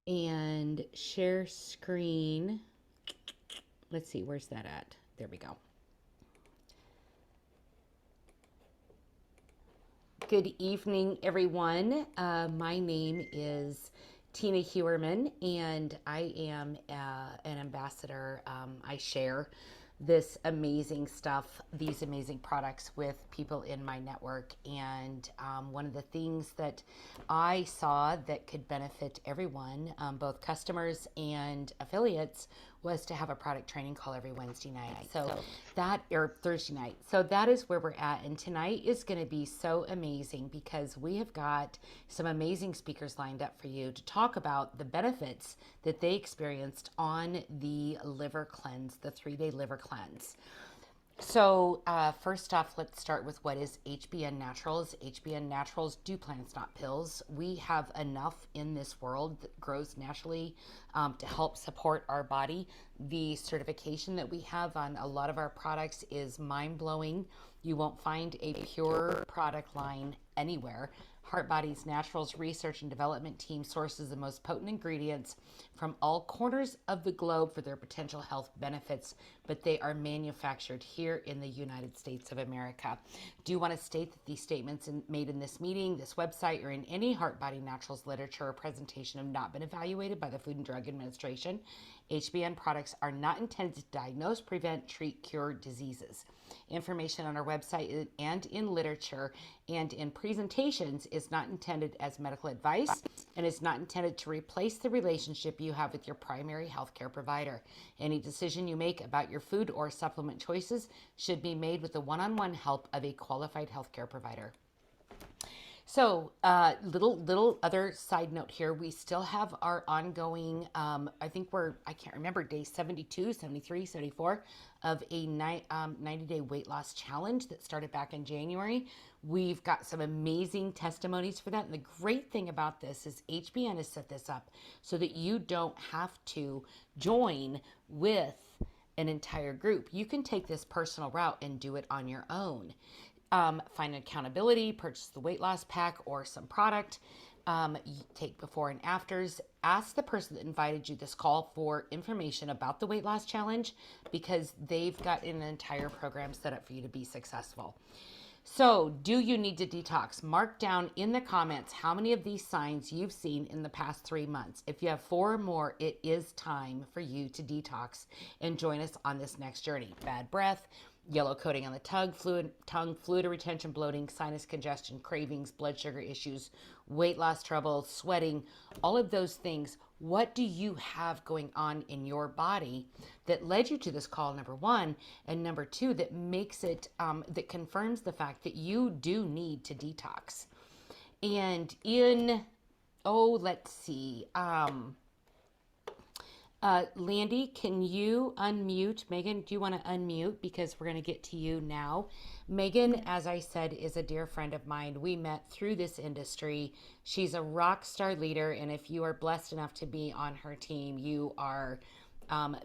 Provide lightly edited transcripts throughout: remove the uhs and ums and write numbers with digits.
and share screen. Let's see, where's that at? There we go. Good evening, everyone. My name is Tina Hewerman, and I am an ambassador. I share this amazing stuff, these amazing products with people in my network. And one of the things that I saw that could benefit everyone, both customers and affiliates, was to have a product training call every Wednesday night. So that, or Thursday night. So that is where we're at. And tonight is going to be so amazing because we have got some amazing speakers lined up for you to talk about the benefits that they experienced on the liver cleanse, the 3-day liver cleanse. So first off, let's start with what is HBN Naturals. HBN Naturals do plants, not pills. We have enough in this world that grows naturally to help support our body. The certification that we have on a lot of our products is mind-blowing. You won't find a pure product line anywhere. Heart Body's Naturals Research and Development Team sources the most potent ingredients from all corners of the globe for their potential health benefits, but they are manufactured here in the United States of America. Do you want to state that these statements made in this meeting, this website, or in any Heart Body Naturals literature or presentation have not been evaluated by the Food and Drug Administration? HBN products are not intended to diagnose, prevent, treat, cure diseases. Information on our website and in literature and in presentations is not intended as medical advice and is not intended to replace the relationship you have with your primary healthcare provider. Any decision you make about your food or supplement choices should be made with the one-on-one help of a qualified healthcare provider. So little other side note here, we still have our ongoing, I think I can't remember, day 72, 73, 74 of a 90-day weight loss challenge that started back in January. We've got some amazing testimonies for that. And the great thing about this is HBN has set this up so that you don't have to join with an entire group. You can take this personal route and do it on your own. Find accountability, purchase the weight loss pack or some product, take before and afters, ask the person that invited you this call for information about the weight loss challenge because they've got an entire program set up for you to be successful. So do you need to detox? Mark down in the comments how many of these signs you've seen in the past 3 months. If you have 4 or more, it is time for you to detox and join us on this next journey. Bad breath, yellow coating on the tongue, fluid retention, bloating, sinus congestion, cravings, blood sugar issues, weight loss trouble, sweating, all of those things. What do you have going on in your body that led you to this call, number one, and number two, that makes it, that confirms the fact that you do need to detox? And let's see, Landy, can you unmute? Megan, do you want to unmute? Because we're going to get to you now. Megan, as I said, is a dear friend of mine. We met through this industry. She's a rock star leader. And if you are blessed enough to be on her team, you are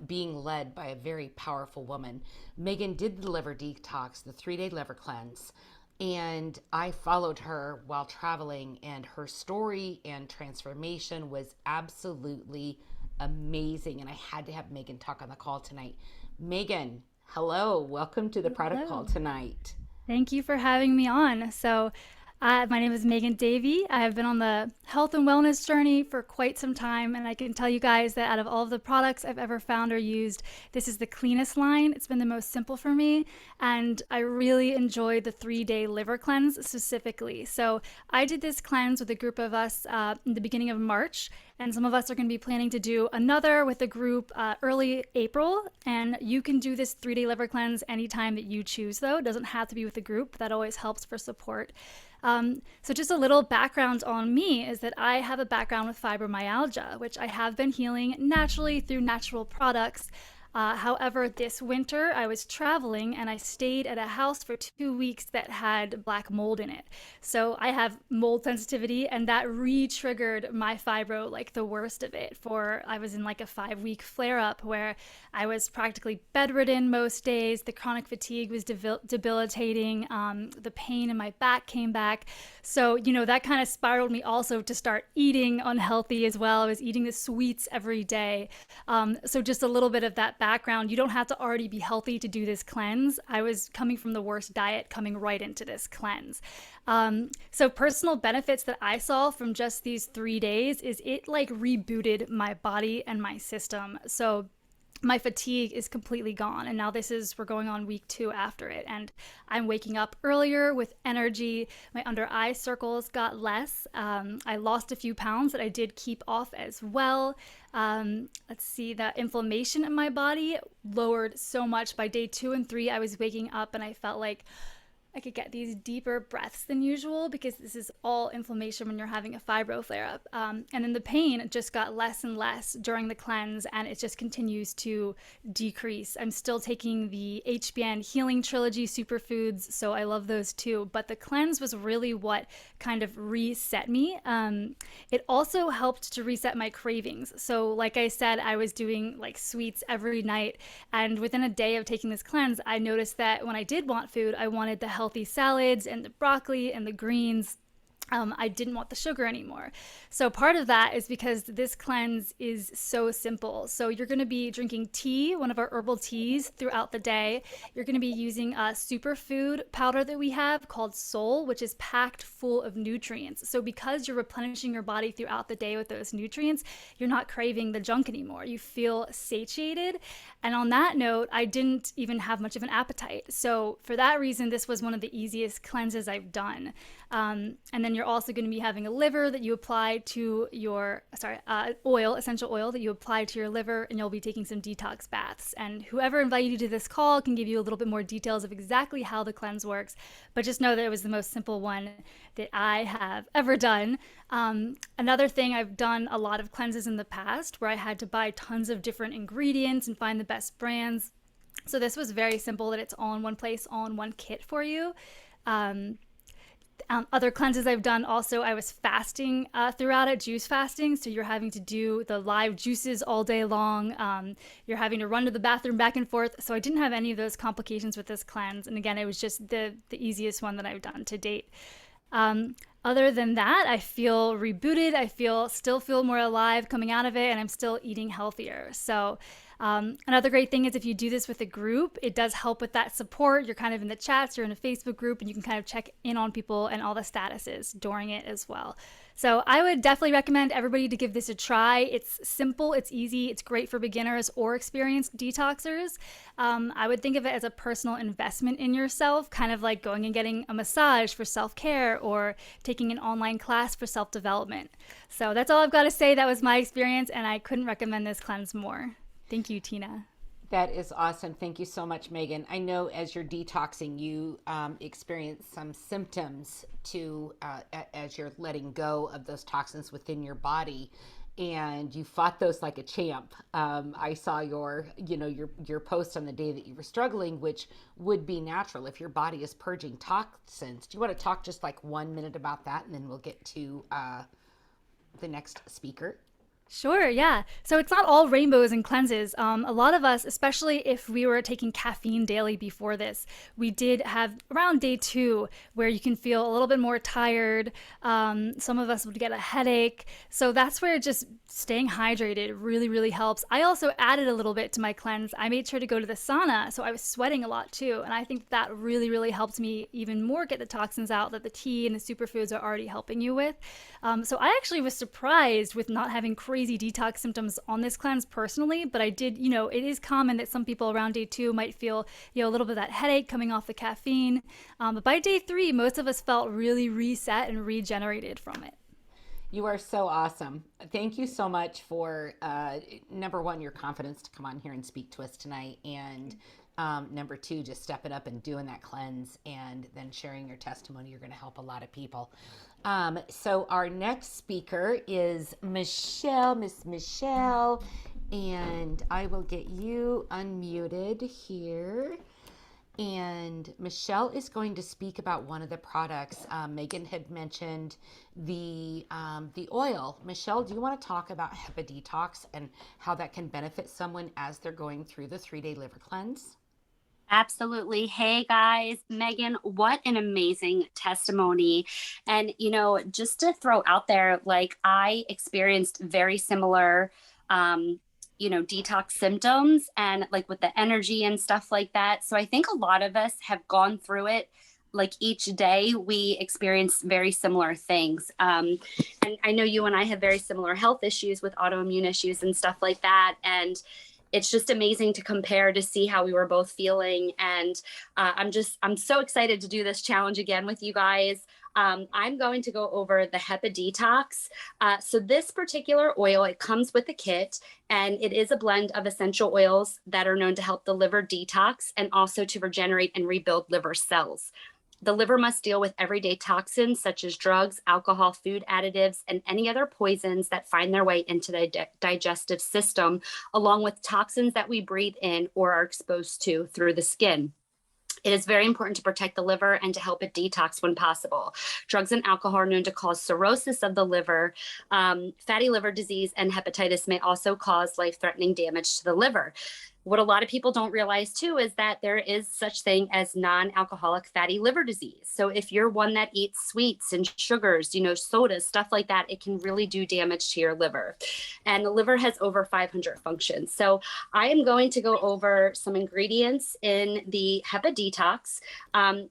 being led by a very powerful woman. Megan did the liver detox, the 3-day liver cleanse. And I followed her while traveling, and her story and transformation was absolutely amazing. And I had to have Megan talk on the call tonight. Megan, hello. Welcome to the product call tonight. Thank you for having me on. So my name is Megan Davey. I have been on the health and wellness journey for quite some time, and I can tell you guys that out of all of the products I've ever found or used, this is the cleanest line. It's been the most simple for me, and I really enjoyed the 3-day liver cleanse specifically. So I did this cleanse with a group of us in the beginning of March, and some of us are going to be planning to do another with a group early April, and you can do this 3-day liver cleanse anytime that you choose, though. It doesn't have to be with a group. That always helps for support. So just a little background on me is that I have a background with fibromyalgia, which I have been healing naturally through natural products. However, this winter I was traveling and I stayed at a house for 2 weeks that had black mold in it. So I have mold sensitivity, and that re-triggered my fibro like the worst of it. For I was in like a 5 week flare up where I was practically bedridden most days. The chronic fatigue was debilitating. The pain in my back came back. So, that kind of spiraled me also to start eating unhealthy as well. I was eating the sweets every day. So, just a little bit of that background. You don't have to already be healthy to do this cleanse. I was coming from the worst diet, coming right into this cleanse. So, personal benefits that I saw from just these 3 days is it like rebooted my body and my system. So, my fatigue is completely gone, and now we're going on week 2 after it, and I'm waking up earlier with energy. My under eye circles got less. I lost a few pounds that I did keep off as well. Let's see, the inflammation in my body lowered so much. By day 2 and 3 I was waking up and I felt like I could get these deeper breaths than usual, because this is all inflammation when you're having a fibro flare up. And then the pain just got less and less during the cleanse, and it just continues to decrease. I'm still taking the HBN Healing Trilogy superfoods, so I love those too. But the cleanse was really what kind of reset me. It also helped to reset my cravings. So, like I said, I was doing like sweets every night, and within a day of taking this cleanse, I noticed that when I did want food, I wanted the healthy salads and the broccoli and the greens. I didn't want the sugar anymore. So part of that is because this cleanse is so simple. So you're going to be drinking tea, one of our herbal teas, throughout the day. You're going to be using a superfood powder that we have called Soul, which is packed full of nutrients. So because you're replenishing your body throughout the day with those nutrients, you're not craving the junk anymore. You feel satiated. And on that note, I didn't even have much of an appetite. So for that reason, this was one of the easiest cleanses I've done. And then you're also going to be having a liver that you apply to your, essential oil that you apply to your liver, and you'll be taking some detox baths. And whoever invited you to this call can give you a little bit more details of exactly how the cleanse works, but just know that it was the most simple one that I have ever done. Another thing, I've done a lot of cleanses in the past where I had to buy tons of different ingredients and find the best brands. So this was very simple, that it's all in one place, all in one kit for you. Other cleanses I've done also, I was fasting throughout it, juice fasting. So you're having to do the live juices all day long. You're having to run to the bathroom back and forth. So I didn't have any of those complications with this cleanse. And again, it was just the easiest one that I've done to date. Other than that, I feel rebooted. Still feel more alive coming out of it, and I'm still eating healthier. So another great thing is if you do this with a group, it does help with that support. You're kind of in the chats, you're in a Facebook group, and you can kind of check in on people and all the statuses during it as well. So I would definitely recommend everybody to give this a try. It's simple, it's easy, it's great for beginners or experienced detoxers. I would think of it as a personal investment in yourself, kind of like going and getting a massage for self-care or taking an online class for self-development. So that's all I've got to say. That was my experience, and I couldn't recommend this cleanse more. Thank you, Tina. That is awesome. Thank you so much, Megan. I know as you're detoxing, you experience some symptoms as you're letting go of those toxins within your body, and you fought those like a champ. I saw your post on the day that you were struggling, which would be natural if your body is purging toxins. Do you want to talk just like 1 minute about that, and then we'll get to the next speaker? Sure, yeah. So it's not all rainbows and cleanses. A lot of us, especially if we were taking caffeine daily before this, we did have around day 2 where you can feel a little bit more tired. Some of us would get a headache. So that's where just staying hydrated really, really helps. I also added a little bit to my cleanse. I made sure to go to the sauna, so I was sweating a lot too. And I think that really, really helped me even more get the toxins out that the tea and the superfoods are already helping you with. So I actually was surprised with not having crazy detox symptoms on this cleanse personally, but I did, it is common that some people around day 2 might feel, a little bit of that headache coming off the caffeine. But by day 3, most of us felt really reset and regenerated from it. You are so awesome. Thank you so much for, number one, your confidence to come on here and speak to us tonight. And number 2, just stepping up and doing that cleanse and then sharing your testimony. You're going to help a lot of people. So our next speaker is Michelle, Miss Michelle. And I will get you unmuted here. And Michelle is going to speak about one of the products. Megan had mentioned the oil. Michelle, do you want to talk about HEPA and how that can benefit someone as they're going through the 3-day liver cleanse? Absolutely. Hey guys, Megan, what an amazing testimony. And, just to throw out there, like I experienced very similar, um, detox symptoms and like with the energy and stuff like that. So I think a lot of us have gone through it. Like each day, we experience very similar things. And I know you and I have very similar health issues with autoimmune issues and stuff like that. And it's just amazing to compare to see how we were both feeling. And I'm so excited to do this challenge again with you guys. I'm going to go over the HEPA detox. So this particular oil, it comes with a kit, and it is a blend of essential oils that are known to help the liver detox and also to regenerate and rebuild liver cells. The liver must deal with everyday toxins such as drugs, alcohol, food additives, and any other poisons that find their way into the digestive system, along with toxins that we breathe in or are exposed to through the skin. It is very important to protect the liver and to help it detox when possible. Drugs and alcohol are known to cause cirrhosis of the liver. Fatty liver disease and hepatitis may also cause life-threatening damage to the liver. What a lot of people don't realize too is that there is such thing as non-alcoholic fatty liver disease. So if you're one that eats sweets and sugars, sodas, stuff like that, it can really do damage to your liver. And the liver has over 500 functions. So I am going to go over some ingredients in the HEPA detox.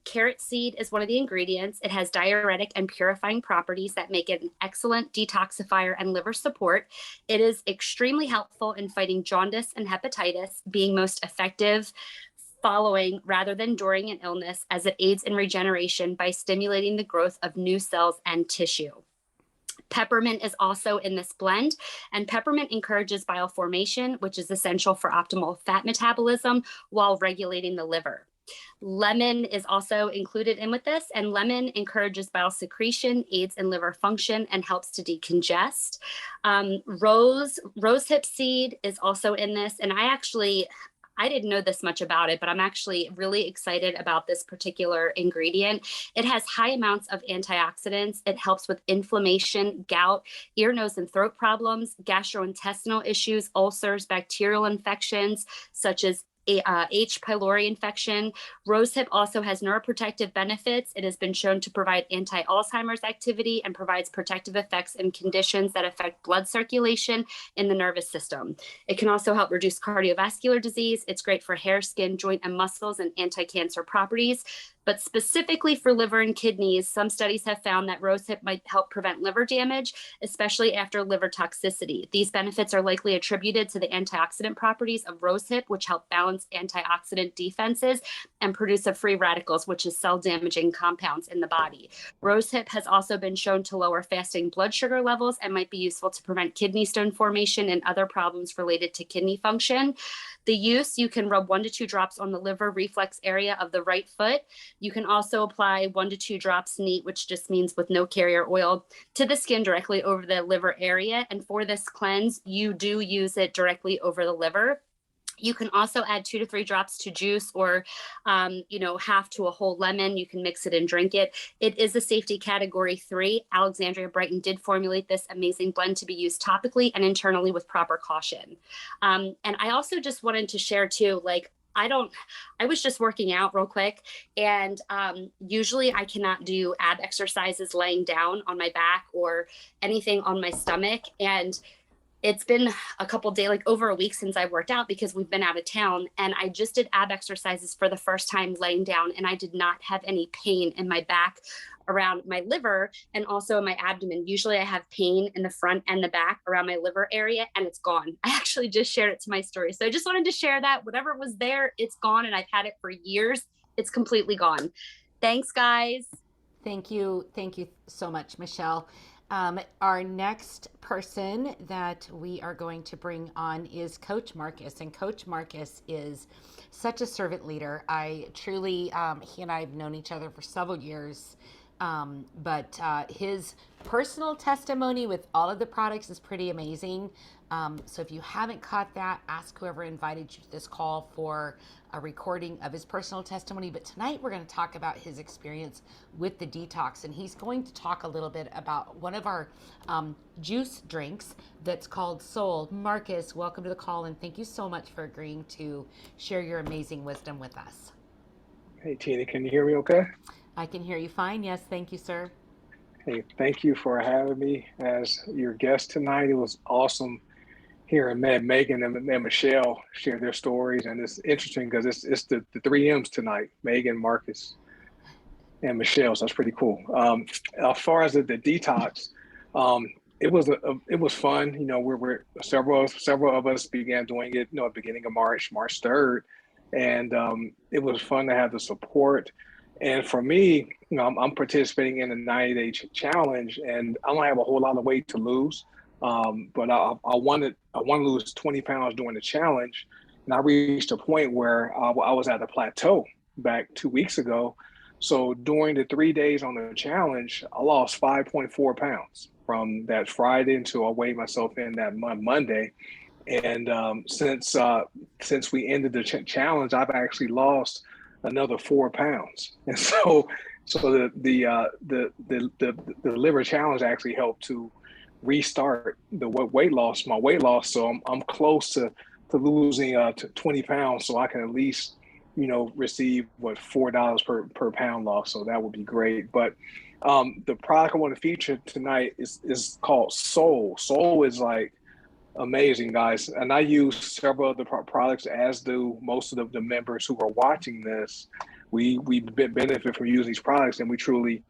Carrot seed is one of the ingredients. It has diuretic and purifying properties that make it an excellent detoxifier and liver support. It is extremely helpful in fighting jaundice and hepatitis, being most effective following rather than during an illness, as it aids in regeneration by stimulating the growth of new cells and tissue. Peppermint is also in this blend, and peppermint encourages bile formation, which is essential for optimal fat metabolism while regulating the liver. Lemon is also included in with this, and lemon encourages bile secretion, aids in liver function, and helps to decongest. Rosehip seed is also in this, and I didn't know this much about it, but I'm actually really excited about this particular ingredient. It has high amounts of antioxidants. It helps with inflammation, gout, ear, nose, and throat problems, gastrointestinal issues, ulcers, bacterial infections, such as H. pylori infection. Rosehip also has neuroprotective benefits. It has been shown to provide anti-Alzheimer's activity and provides protective effects in conditions that affect blood circulation in the nervous system. It can also help reduce cardiovascular disease. It's great for hair, skin, joint, and muscles, and anti-cancer properties. But specifically for liver and kidneys, some studies have found that rosehip might help prevent liver damage, especially after liver toxicity. These benefits are likely attributed to the antioxidant properties of rosehip, which help balance antioxidant defenses and produce of free radicals, which is cell-damaging compounds in the body. Rosehip has also been shown to lower fasting blood sugar levels and might be useful to prevent kidney stone formation and other problems related to kidney function. The use, you can rub 1 to 2 drops on the liver reflex area of the right foot. You can also apply 1 to 2 drops neat, which just means with no carrier oil, to the skin directly over the liver area. And for this cleanse, you do use it directly over the liver. You can also add 2 to 3 drops to juice or, half to a whole lemon. You can mix it and drink it. It is a safety category 3. Alexandria Brighton did formulate this amazing blend to be used topically and internally with proper caution. And I also just wanted to share too, I was just working out real quick, and usually I cannot do ab exercises laying down on my back or anything on my stomach. And it's been a couple days, like over a week since I've worked out because we've been out of town, and I just did ab exercises for the first time laying down, and I did not have any pain in my back around my liver and also in my abdomen. Usually I have pain in the front and the back around my liver area, and it's gone. I actually just shared it to my story. So I just wanted to share that whatever was there, it's gone, and I've had it for years. It's completely gone. Thanks, guys. Thank you. Thank you so much, Michelle. Our next person that we are going to bring on is Coach Marcus. And Coach Marcus is such a servant leader. I truly, he and I have known each other for several years, But his personal testimony with all of the products is pretty amazing. So if you haven't caught that, ask whoever invited you to this call for a recording of his personal testimony. But tonight we're going to talk about his experience with the detox, and he's going to talk a little bit about one of our juice drinks that's called Soul. Marcus, welcome to the call, and thank you so much for agreeing to share your amazing wisdom with us. Hey, Tina, can you hear me okay? I can hear you fine. Yes, thank you, sir. Hey, thank you for having me as your guest tonight. It was awesome hearing Megan and Michelle share their stories. And it's interesting because it's the three M's tonight, Megan, Marcus, and Michelle. So that's pretty cool. As far as the detox, it was fun. You know, we're several of us began doing it, at the beginning of March 3rd. And it was fun to have the support. And for me, I'm participating in a 90-day challenge, and I don't have a whole lot of weight to lose. But I want to lose 20 pounds during the challenge. And I reached a point where I was at a plateau back 2 weeks ago. So during the 3 days on the challenge, I lost 5.4 pounds from that Friday until I weighed myself in that Monday. And since we ended the challenge, I've actually lost another 4 pounds. And so the liver challenge actually helped to restart my weight loss. So I'm close to losing 20 pounds, so I can at least receive $4 per pound loss. So that would be great. But the product I want to feature tonight is called Soul. Soul is like amazing, guys. And I use several of the products, as do most of the members who are watching this. We benefit from using these products, and we truly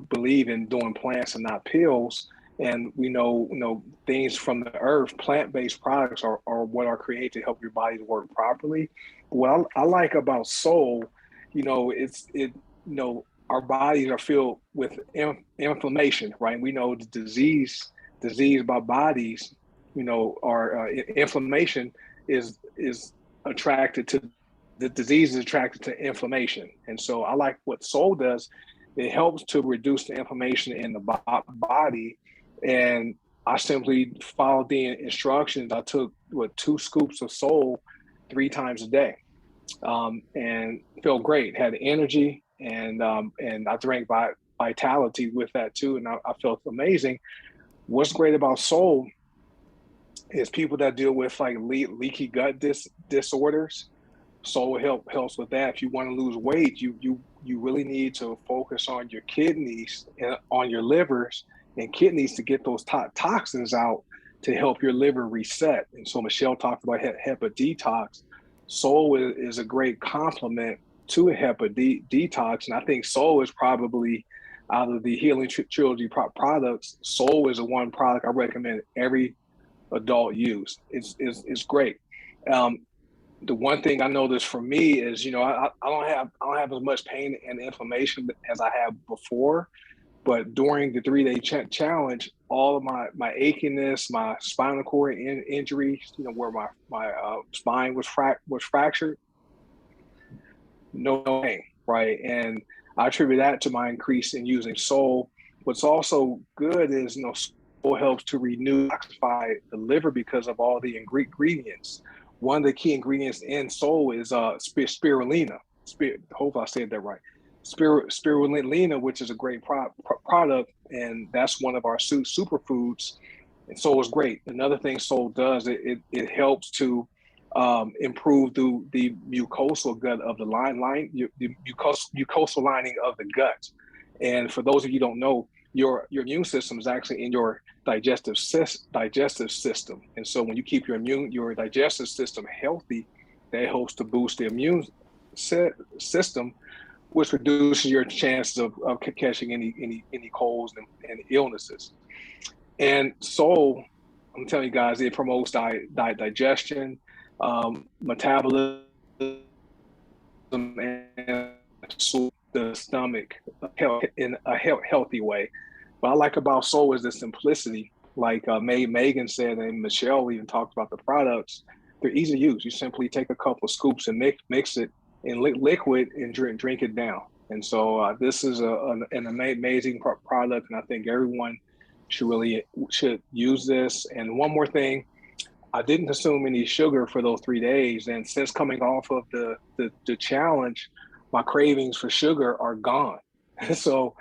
believe in doing plants and not pills. And we know things from the earth, plant-based products are what are created to help your body to work properly. What I like about Soul, our bodies are filled with inflammation, right? We know the disease by bodies, our inflammation is attracted to the disease, is attracted to inflammation. And so I like what Soul does. It helps to reduce the inflammation in the body. And I simply followed the instructions. I took 2 scoops of Soul 3 times a day, and felt great. Had energy, and I drank Vitality with that too, and I felt amazing. What's great about Soul is people that deal with like leaky gut disorders. Soul helps with that. If you want to lose weight, you really need to focus on your kidneys and on your livers and kidneys to get those toxins out to help your liver reset. And so Michelle talked about HEPA detox. Soul is a great complement to a HEPA detox, and I think Soul is probably, out of the Healing Trilogy products, Soul is the one product I recommend every adult use. It's great. The one thing I noticed for me is, I don't have as much pain and inflammation as I have before, but during the 3-day challenge, all of my achiness, my spinal cord injuries, where my spine was fractured, no pain, right? And I attribute that to my increase in using Soul. What's also good is, Soul helps to detoxify the liver because of all the ingredients. One of the key ingredients in Soul is spirulina. Hopefully I said that right. Spirulina, which is a great product, and that's one of our superfoods. And Soul is great. Another thing Soul does, it helps to improve the mucosal gut of the mucosal lining of the gut. And for those of you who don't know, your immune system is actually in your digestive system. And so when you keep your digestive system healthy, that helps to boost the immune system, which reduces your chances of catching any colds and illnesses. And Soul, I'm telling you guys, it promotes digestion, metabolism, and the stomach in a healthy way. What I like about Soul is the simplicity. Like Megan said, and Michelle even talked about the products. They're easy to use. You simply take a couple of scoops and mix it in liquid and drink it down. And so this is an amazing product, and I think everyone should use this. And one more thing, I didn't consume any sugar for those 3 days, and since coming off of the challenge, my cravings for sugar are gone. So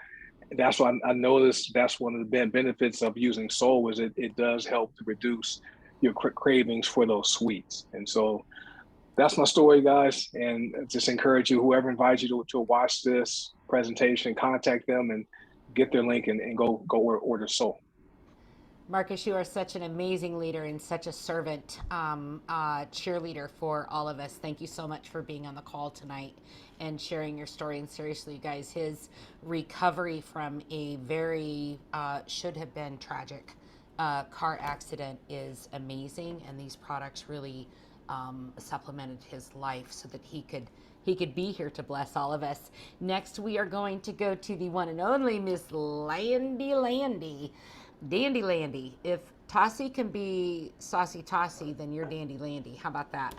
that's why I noticed that's one of the benefits of using Soul is it does help to reduce your cravings for those sweets. And so that's my story, guys. And just encourage you, whoever invites you to watch this presentation, contact them and get their link and go order Soul. Marcus, you are such an amazing leader and such a servant cheerleader for all of us. Thank you so much for being on the call tonight and sharing your story. And seriously, you guys, his recovery from a very should have been tragic car accident is amazing, and these products really supplemented his life so that he could be here to bless all of us. Next, we are going to go to the one and only Miss Landy. Dandy Landy. If Tossie can be Saucy Tossie, then you're Dandy Landy. How about that?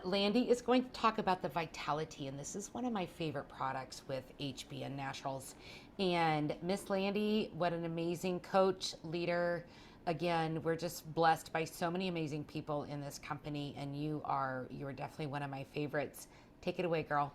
Landy is going to talk about the Vitality, and this is one of my favorite products with HBN Naturals. And Miss Landy, what an amazing coach, leader. Again, we're just blessed by so many amazing people in this company, and you are definitely one of my favorites. Take it away, girl.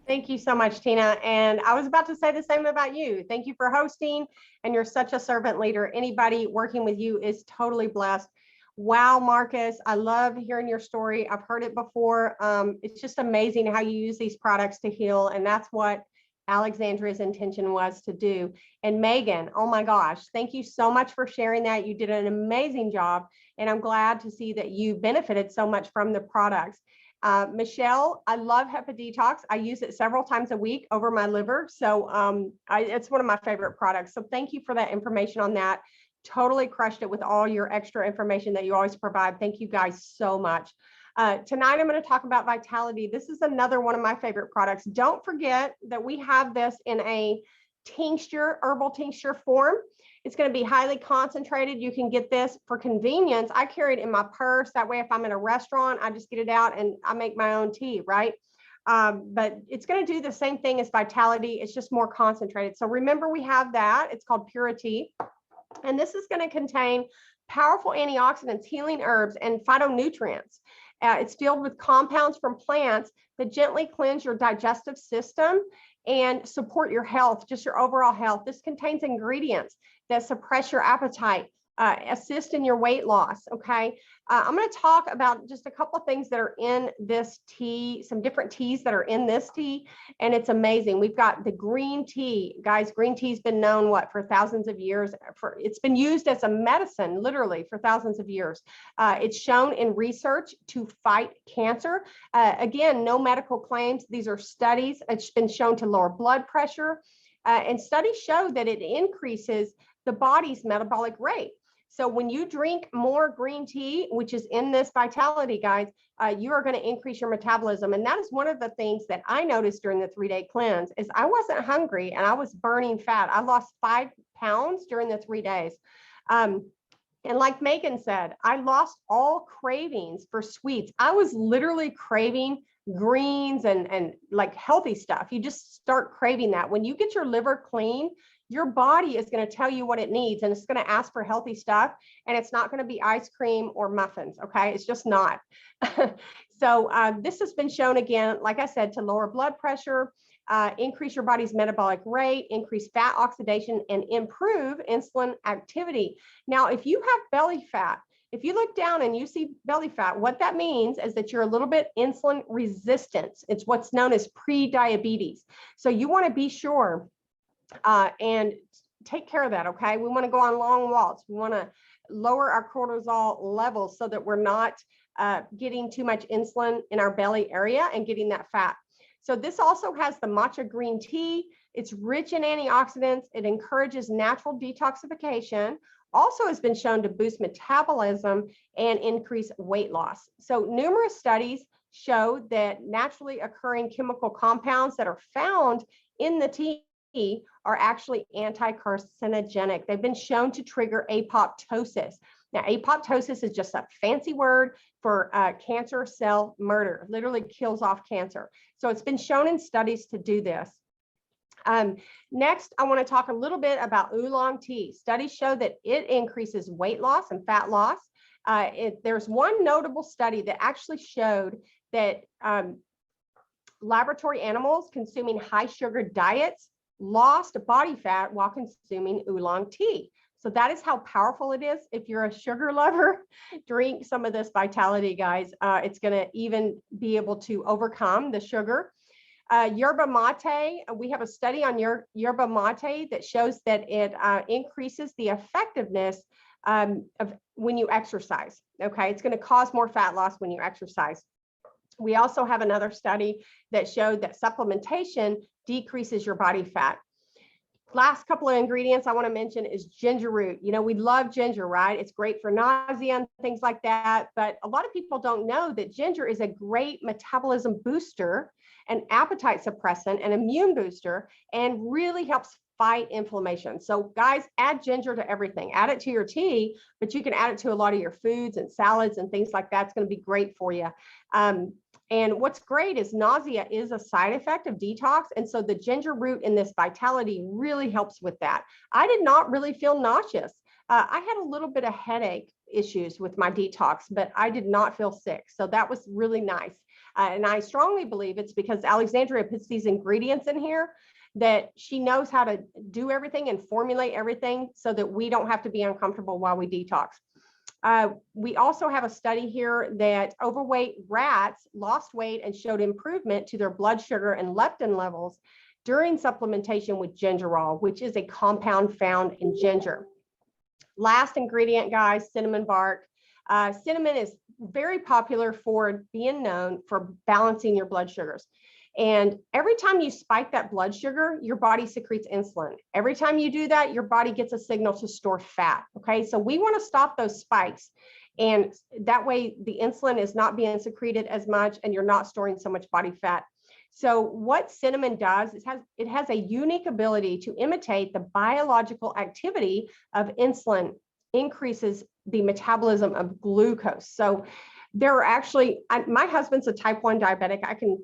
Thank you so much, Tina. And I was about to say the same about you. Thank you for hosting, and you're such a servant leader. Anybody working with you is totally blessed. Wow, Marcus, I love hearing your story. I've heard it before. It's just amazing how you use these products to heal, and that's what Alexandria's intention was to do. And Megan, oh my gosh, thank you so much for sharing that. You did an amazing job, and I'm glad to see that you benefited so much from the products. Michelle, I love DETOX. I use it several times a week over my liver. So it's one of my favorite products. So thank you for that information on that. Totally crushed it with all your extra information that you always provide. Thank you guys so much. Tonight, I'm going to talk about Vitality. This is another one of my favorite products. Don't forget that we have this in a herbal tincture form. It's going to be highly concentrated. You can get this for convenience. I carry it in my purse. That way, if I'm in a restaurant, I just get it out and I make my own tea, right? But it's going to do the same thing as Vitality. It's just more concentrated. So remember, we have that. It's called Purity. And this is going to contain powerful antioxidants, healing herbs, and phytonutrients. It's filled with compounds from plants that gently cleanse your digestive system and support your health, just your overall health. This contains ingredients that suppress your appetite, assist in your weight loss, okay? I'm going to talk about just a couple of things that are in this tea, some different teas that are in this tea, and it's amazing. We've got the green tea. Guys, green tea's been known, for thousands of years? It's been used as a medicine, literally, for thousands of years. It's shown in research to fight cancer. Again, no medical claims. These are studies. It's been shown to lower blood pressure, and studies show that it increases the body's metabolic rate. So when you drink more green tea, which is in this Vitality, guys, you are going to increase your metabolism. And that is one of the things that I noticed during the 3-day cleanse is I wasn't hungry and I was burning fat. I lost 5 pounds during the 3 days. And like Megan said, I lost all cravings for sweets. I was literally craving greens and like healthy stuff. You just start craving that. When you get your liver clean, your body is going to tell you what it needs, and it's going to ask for healthy stuff, and it's not going to be ice cream or muffins, okay? It's just not. So this has been shown, again, like I said, to lower blood pressure, increase your body's metabolic rate, increase fat oxidation, and improve insulin activity. Now, if you have belly fat, if you look down and you see belly fat, what that means is that you're a little bit insulin resistant. It's what's known as pre-diabetes. So you want to be sure and take care of that, okay? We want to go on long walks. We want to lower our cortisol levels so that we're not getting too much insulin in our belly area and getting that fat. So this also has the matcha green tea. It's rich in antioxidants. It encourages natural detoxification. Also has been shown to boost metabolism and increase weight loss. So numerous studies show that naturally occurring chemical compounds that are found in the tea are actually anti-carcinogenic. They've been shown to trigger apoptosis. Now, apoptosis is just a fancy word for cancer cell murder. It literally kills off cancer. So it's been shown in studies to do this. Next, I want to talk a little bit about oolong tea. Studies show that it increases weight loss and fat loss. There's one notable study that actually showed that laboratory animals consuming high sugar diets lost body fat while consuming oolong tea. So that is how powerful it is. If you're a sugar lover, drink some of this Vitality, guys. It's going to even be able to overcome the sugar. Yerba mate, we have a study on yerba mate that shows that it increases the effectiveness of when you exercise. Okay, it's going to cause more fat loss when you exercise. We also have another study that showed that supplementation decreases your body fat. Last couple of ingredients I want to mention is ginger root. You know, we love ginger, right? It's great for nausea and things like that. But a lot of people don't know that ginger is a great metabolism booster, an appetite suppressant, an immune booster, and really helps fight inflammation. So guys, add ginger to everything. Add it to your tea, but you can add it to a lot of your foods and salads and things like that. It's going to be great for you. And what's great is nausea is a side effect of detox. And so the ginger root in this Vitality really helps with that. I did not really feel nauseous. I had a little bit of headache issues with my detox, but I did not feel sick. So that was really nice. And I strongly believe it's because Alexandria puts these ingredients in here that she knows how to do everything and formulate everything so that we don't have to be uncomfortable while we detox. We also have a study here that overweight rats lost weight and showed improvement to their blood sugar and leptin levels during supplementation with gingerol, which is a compound found in ginger. Last ingredient, guys, cinnamon bark. Cinnamon is very popular for being known for balancing your blood sugars. And every time you spike that blood sugar, your body secretes insulin. Every time you do that, your body gets a signal to store fat. Okay, so we want to stop those spikes. And that way the insulin is not being secreted as much and you're not storing so much body fat. So what cinnamon does is it has a unique ability to imitate the biological activity of insulin, increases the metabolism of glucose. So there are actually, my husband's a type 1 diabetic. I can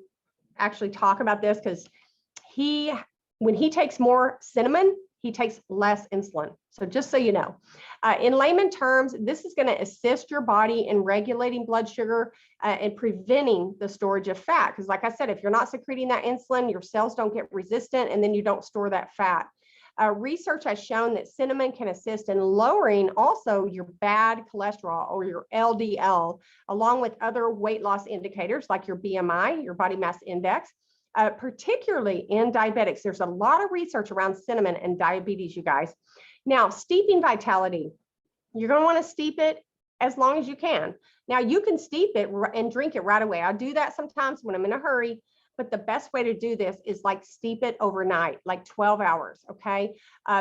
actually talk about this because when he takes more cinnamon, he takes less insulin. So just so you know, in layman terms, this is going to assist your body in regulating blood sugar and preventing the storage of fat. Because like I said, if you're not secreting that insulin, your cells don't get resistant and then you don't store that fat. Research has shown that cinnamon can assist in lowering also your bad cholesterol or your LDL, along with other weight loss indicators like your BMI, your body mass index, particularly in diabetics. There's a lot of research around cinnamon and diabetes, you guys. Now, steeping Vitality, you're going to want to steep it as long as you can. Now, you can steep it and drink it right away. I do that sometimes when I'm in a hurry. But the best way to do this is like steep it overnight, like 12 hours, okay?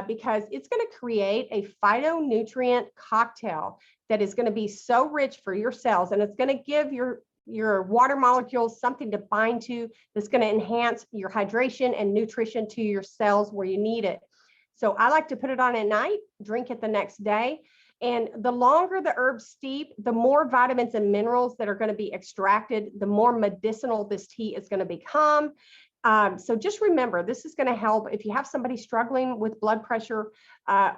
Because it's going to create a phytonutrient cocktail that is going to be so rich for your cells, and it's going to give your water molecules something to bind to that's going to enhance your hydration and nutrition to your cells where you need it. So I like to put it on at night, drink it the next day. And the longer the herbs steep, the more vitamins and minerals that are going to be extracted, the more medicinal this tea is going to become. So just remember, this is going to help if you have somebody struggling with blood pressure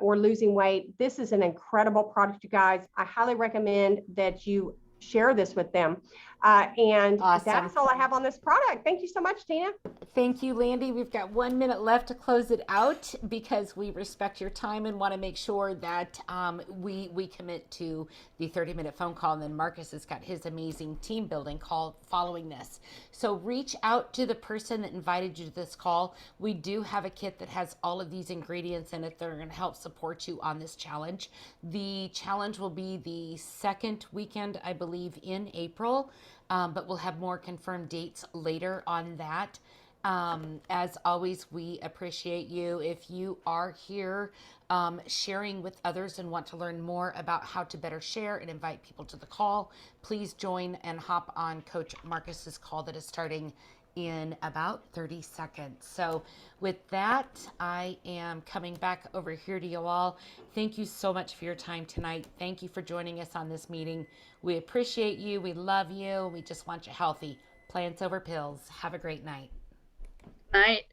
or losing weight. This is an incredible product, you guys. I highly recommend that you share this with them. And Awesome. That's all I have on this product. Thank you so much, Tina. Thank you, Landy. We've got 1 minute left to close it out because we respect your time and want to make sure that we commit to the 30-minute phone call. And then Marcus has got his amazing team building call following this. So reach out to the person that invited you to this call. We do have a kit that has all of these ingredients in it that are going to help support you on this challenge. The challenge will be the second weekend, I believe, in April. But we'll have more confirmed dates later on that. As always, we appreciate you. If you are here sharing with others and want to learn more about how to better share and invite people to the call, please join and hop on Coach Marcus's call that is starting in about 30 seconds. So with that, I am coming back over here to you all. Thank you so much for your time tonight. Thank you for joining us on this meeting. We appreciate you. We love you. We just want you healthy. Plants over pills. Have a great night. Night.